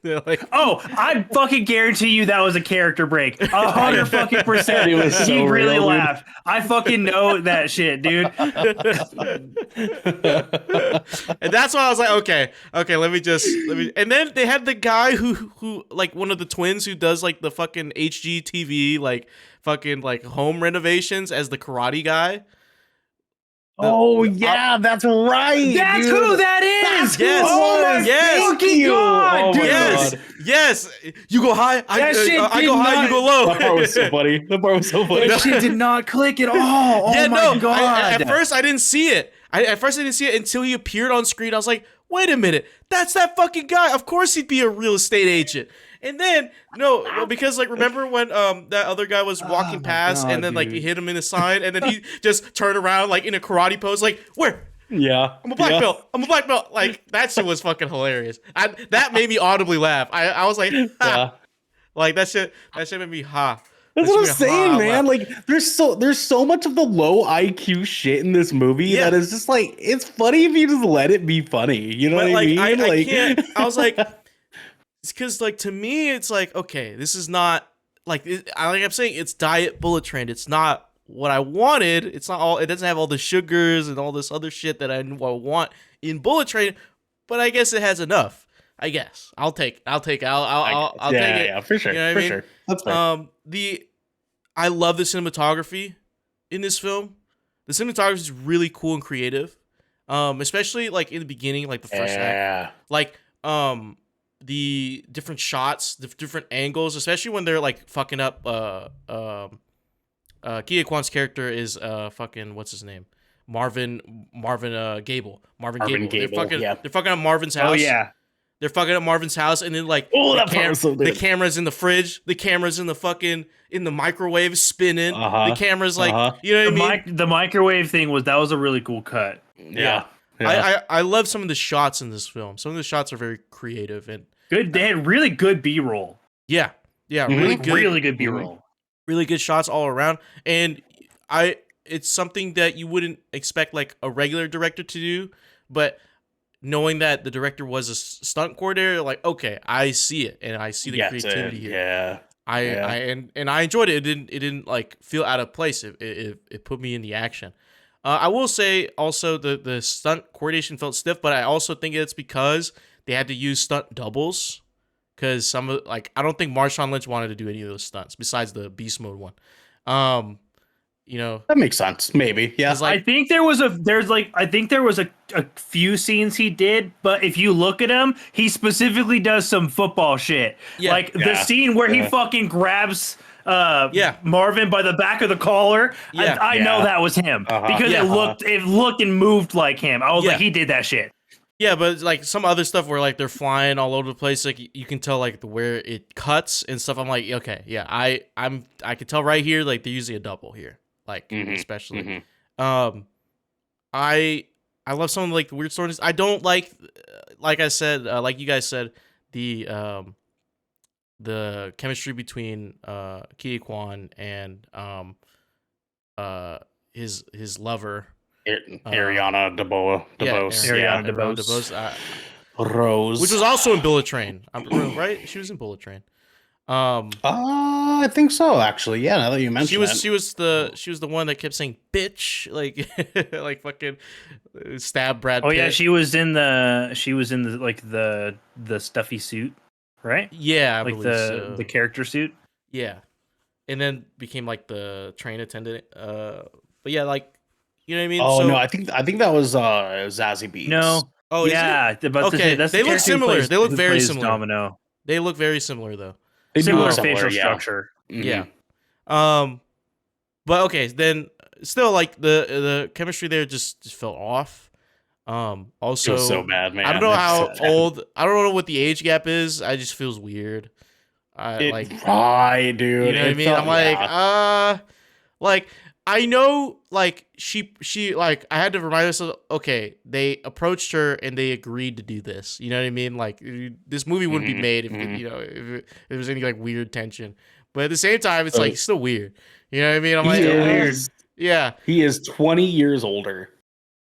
Like, oh, I fucking guarantee you that was a character break. 100% It was so he really real, laughed. I fucking know that shit, dude. And that's why I was like, okay, let me. And then they had the guy who like one of the twins who does like the fucking HGTV, like fucking like home renovations, as the karate guy. That's right. That's dude. who that is. Yes. Oh my fucking god, dude. Yes. You go high. I go high. You go low. That part was so funny. That shit did not click at all. Oh my god. At first, I didn't see it. At first, I didn't see it until he appeared on screen. I was like, wait a minute. That's that fucking guy. Of course he'd be a real estate agent. And then, because like, remember when that other guy was walking past, and then like he hit him in the side, and then he just turned around like in a karate pose, like, where? Yeah, I'm a black belt. Like, that shit was fucking hilarious. That made me audibly laugh. I was like, ha. Like, that shit made me ha. That's what I'm saying, man. Like, there's so much of the low IQ shit in this movie that is just like, it's funny if you just let it be funny. You know what I mean? I can't. I was like, it's because like to me, it's like, okay, this is not like I'm saying, it's diet Bullet Train. It's not what I wanted. It's not all. It doesn't have all the sugars and all this other shit that I want in Bullet Train. But I guess it has enough. I guess I'll take. I'll take it. I'll take it. Yeah, for sure. You know what I mean? Sure. That's fair. I love the cinematography in this film. The cinematography is really cool and creative. Especially like in the beginning, like the first act. Like the different shots, the different angles, especially when they're like fucking up Kia Kwan's character is fucking what's his name? Marvin Gable. Marvin Gable. They're fucking up Marvin's house. Oh yeah. They're fucking up Marvin's house, and then like the camera's in the fridge, the camera's in the microwave spinning. The camera's like you know what I mean? The microwave thing was a really cool cut. Yeah. I love some of the shots in this film. Some of the shots are very creative and good. They had really good B-roll. Yeah, really good B-roll. Really good shots all around, and it's something that you wouldn't expect like a regular director to do, but knowing that the director was a stunt coordinator, like, okay, I see it, and I see the creativity here. Yeah. I enjoyed it. It didn't like feel out of place. It put me in the action. I will say also the stunt coordination felt stiff, but I also think it's because they had to use stunt doubles. Because I don't think Marshawn Lynch wanted to do any of those stunts besides the beast mode one. That makes sense. Maybe. Yeah. I think there was a few scenes he did, but if you look at him, he specifically does some football shit. Yeah. The scene where he fucking grabs Marvin by the back of the collar. Yeah. I know that was him because it looked and moved like him. I was like, he did that shit. Yeah, but like some other stuff where like they're flying all over the place, like you can tell like where it cuts and stuff. I'm like, okay, yeah, I can tell right here, like they're using a double here, like especially. I love some of like the weird stories. I don't like I said, like you guys said, the chemistry between Kia Kwan and his lover. Ariana DeBose. Ariana DeBose. Rose. Which was also in Bullet Train. Right? She was in Bullet Train. I think so, actually. Yeah, now that you mention it. She was the one that kept saying bitch, like like fucking stab Brad Pitt. Oh yeah, she was in the like the stuffy suit, right? Yeah, like the character suit. Yeah. And then became like the train attendant. But yeah, like you know what I mean? Oh, no, I think that was Zazie Beetz. No. Oh, yeah. Okay, they look similar. They look very similar. Domino. They look very similar, though. Similar facial structure. Yeah. But okay, then still like the chemistry there just felt off. Also, it was so bad, man. I don't know how old. I don't know what the age gap is. I just feels weird. Right, dude. You know what I mean? I'm like, I know, like she like I had to remind myself. Okay, they approached her and they agreed to do this. You know what I mean? Like this movie wouldn't be made if if there was any like weird tension. But at the same time, it's like still weird. You know what I mean? I'm like, weird. Yeah, he is 20 years older.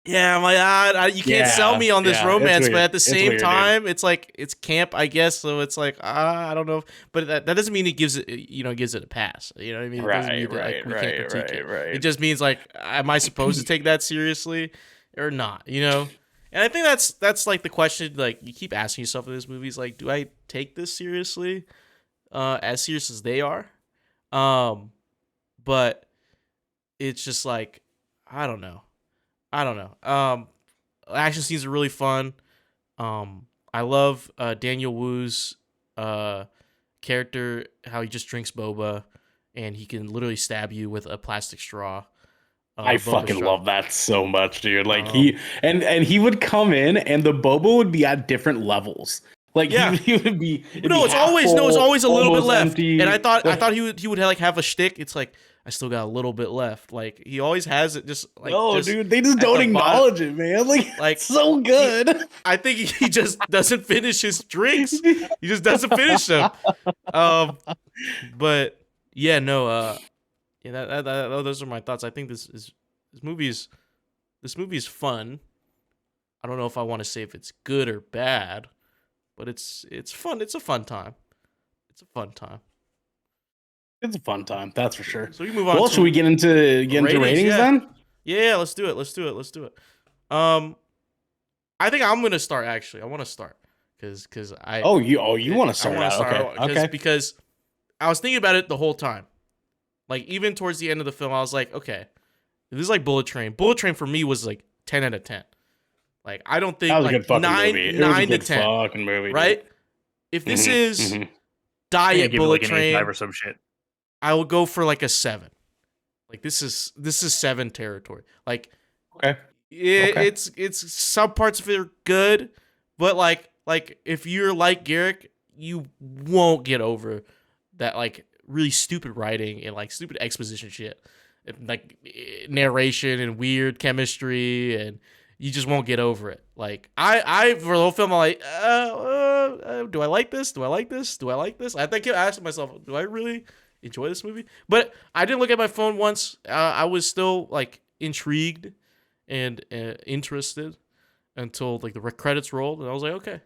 Yeah, I'm like, you can't sell me on this romance, but at the same time, it's like it's camp, I guess. So it's like, I don't know, but that doesn't mean it gives it, gives it a pass. You know what I mean? It doesn't mean that, we can't critique it. It just means like, am I supposed to take that seriously or not? And I think that's like the question, like you keep asking yourself in these movies, like, do I take this seriously, as serious as they are? But it's just like, I don't know. Action scenes are really fun. I love Daniel Wu's character, how he just drinks boba and he can literally stab you with a plastic straw. I fucking love that so much, dude. Like he would come in and the boba would be at different levels. Like he would be. It's always a little bit left. Empty. And I thought he would like have a shtick. It's like, I still got a little bit left. Like he always has it. Just like dude, they just don't acknowledge it, man. Like it's so good. I think he just doesn't finish his drinks. He just doesn't finish them. But Yeah, no, yeah, those are my thoughts. I think this movie is this movie is fun. I don't know if I want to say if it's good or bad, but it's fun. It's a fun time. It's a fun time. It's a fun time, that's for sure. So we move on Well, to should we get into ratings yeah. then? Yeah, let's do it. Let's do it. Let's do it. Um, I think I'm gonna start actually. I want to start because You want to start want to out? start Okay. because I was thinking about it the whole time. Like even towards the end of the film, I was like, okay, this is like Bullet Train. Bullet Train for me was like 10 out of 10. Like I don't think That was a like good fucking movie. It was a nine to good 10, fucking movie, dude. right? If this is I think I'd Diet give it Bullet like an 85 Train, or some shit. I will go for like a 7. Like this is 7 territory. Like Okay. Okay. it's some parts of it are good, but like if you're like Garrick, you won't get over that like really stupid writing and like stupid exposition shit, and like narration and weird chemistry, and you just won't get over it. Like I for the whole film, I'm like, do I like this? Do I like this? Do I like this? I think I asked myself, do I really enjoy this movie? But I didn't look at my phone once. I was still like intrigued and interested until like the credits rolled, and I was like, okay,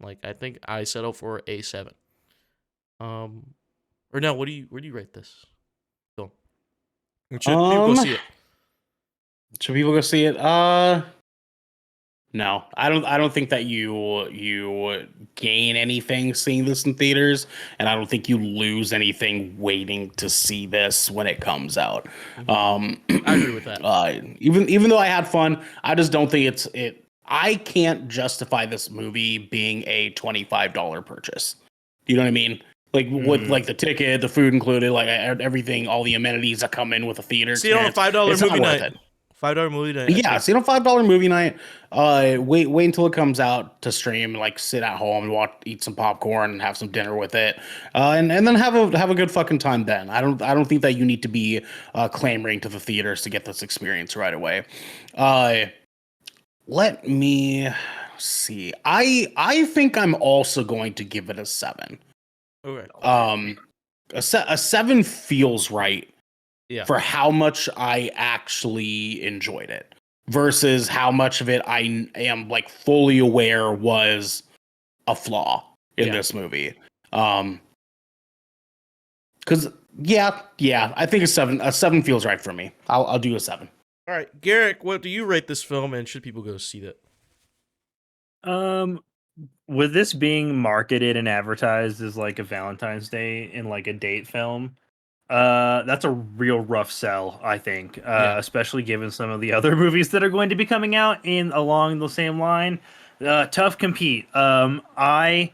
like I think I settled for a 7. Or no, where do you rate this film? And should people go see it? Should people go see it? No, I don't think that you gain anything seeing this in theaters, and I don't think you lose anything waiting to see this when it comes out. I agree with that. Even though I had fun, I just don't think it. I can't justify this movie being a $25 purchase. You know what I mean? Like with like the ticket, the food included, like everything, all the amenities that come in with a theater. See it on a $5 movie night. $5 movie night. Yeah, see it on $5 movie night. Wait until it comes out to stream. Like sit at home and eat some popcorn and have some dinner with it, and then have a good fucking time. Then I don't think that you need to be clamoring to the theaters to get this experience right away. Let me see. I think I'm also going to give it a 7. Okay. A 7 feels right. Yeah. For how much I actually enjoyed it versus how much of it I am like fully aware was a flaw in this movie. Cause I think a 7 feels right for me. I'll do a 7. All right. Garrick, what do you rate this film, and should people go see it? With this being marketed and advertised as like a Valentine's Day and like a date film, that's a real rough sell, I think. Especially given some of the other movies that are going to be coming out in along the same line. Tough compete. I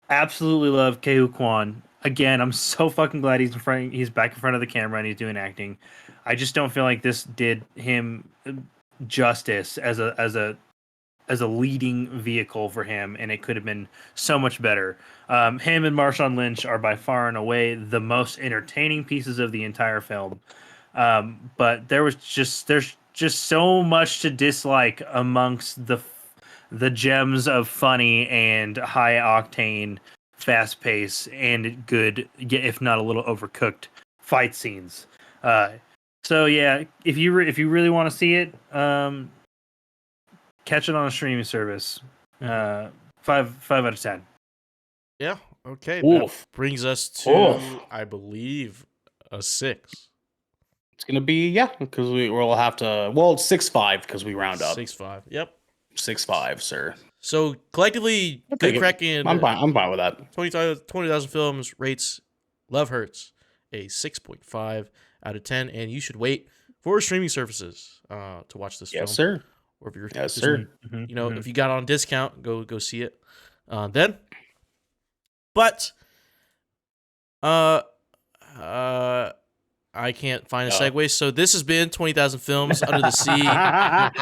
absolutely love Kehu Kwan. Again, I'm so fucking glad he's back in front of the camera and he's doing acting. I just don't feel like this did him justice as a leading vehicle for him, and it could have been so much better. Him and Marshawn Lynch are by far and away the most entertaining pieces of the entire film. But there's just so much to dislike amongst the gems of funny and high octane, fast pace, and good, if not a little overcooked, fight scenes. So yeah, if you really want to see it, catch it on a streaming service. 5 out of 10. Yeah. Okay. Oof. That brings us to, I believe, a 6. It's gonna be because we'll have to. Well, it's 6.5 because we round up. 6.5. Yep. 6.5, sir. So collectively, good Kraken. I'm fine with that. 20,000 Films rates Love Hurts a 6.5 out of 10, and you should wait for streaming services to watch this film. Yes, sir. Or if you're, yes, sir. If you got on discount, go see it. Then, but I can't find a segue. So this has been 20,000 Films Under the Sea,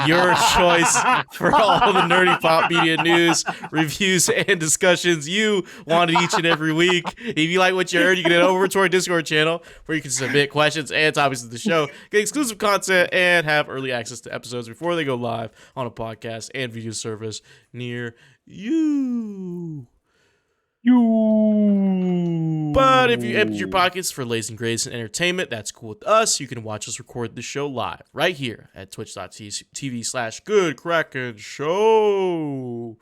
your choice for all the nerdy pop media news, reviews, and discussions you wanted each and every week. If you like what you heard, you can head over to our Discord channel where you can submit questions and topics to the show, get exclusive content, and have early access to episodes before they go live on a podcast and video service near you. You. But if you empty your pockets for Lazy and Grace and entertainment, that's cool with us. You can watch us record the show live right here at twitch.tv/Good Kraken Show.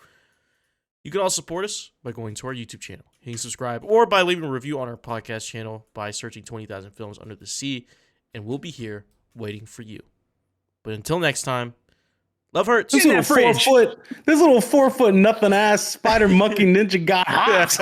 You can also support us by going to our YouTube channel, hitting subscribe, or by leaving a review on our podcast channel by searching 20,000 Films Under the Sea, and we'll be here waiting for you. But until next time, love hurts. This little 4-foot nothing ass spider monkey ninja got hot.